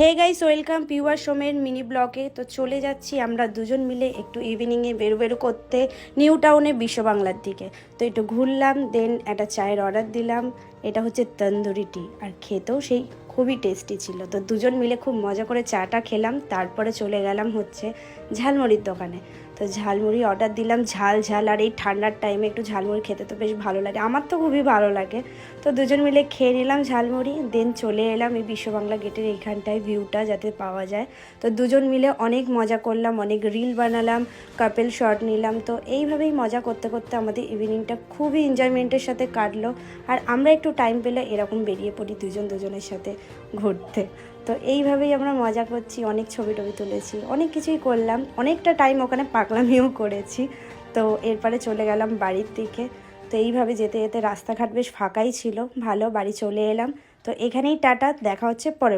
Hey guys, welcome পিউয়ার সোমের mini ব্লগে। তো চলে যাচ্ছি আমরা দুজন মিলে একটু ইভিনিংয়ে বেরো করতে নিউ টাউনে বিশ্ব বাংলার দিকে। তো একটু ঘুরলাম, দেন একটা চায়ের অর্ডার দিলাম। এটা হচ্ছে তন্দুরি টি, আর খেতেও সেই খুবই টেস্টি ছিল। তো দুজন মিলে খুব মজা করে চাটা খেলাম, তারপরে চলে গেলাম হচ্ছে ঝালমুড়ির দোকানে। তো ঝালমুড়ি অর্ডার দিলাম, ঝাল ঝাল, আর এই ঠান্ডার টাইমে একটু ঝালমুড়ি খেতে তো বেশ ভালো লাগে, আমার তো খুবই ভালো লাগে। তো দুজন মিলে খেয়ে নিলাম ঝালমুড়ি, দেন চলে এলাম এই বিশ্ব বাংলা গেটের এইখানটায় ভিউটা যাতে পাওয়া যায়। তো দুজন মিলে অনেক মজা করলাম, অনেক রিল বানালাম, কাপেল শট নিলাম। তো এইভাবেই মজা করতে করতে আমাদের ইভিনিংটা খুবই এনজয়মেন্টের সাথে কাটলো। আর আমরা একটু টাইম পেলে এরকম বেরিয়ে পড়ি দুজনের সাথে ঘুরতে। তো এইভাবেই আমরা মজা করছি, অনেক ছবি টবি তুলেছি, অনেক কিছুই করলাম, অনেকটা টাইম ওখানে পাগলামিও করেছি। তো এরপরে চলে গেলাম বাড়ির দিকে। তো এইভাবে যেতে যেতে রাস্তাঘাট বেশ ফাঁকাই ছিল, ভালো, বাড়ি চলে এলাম। তো এখানেই টাটা, দেখা হচ্ছে পরে।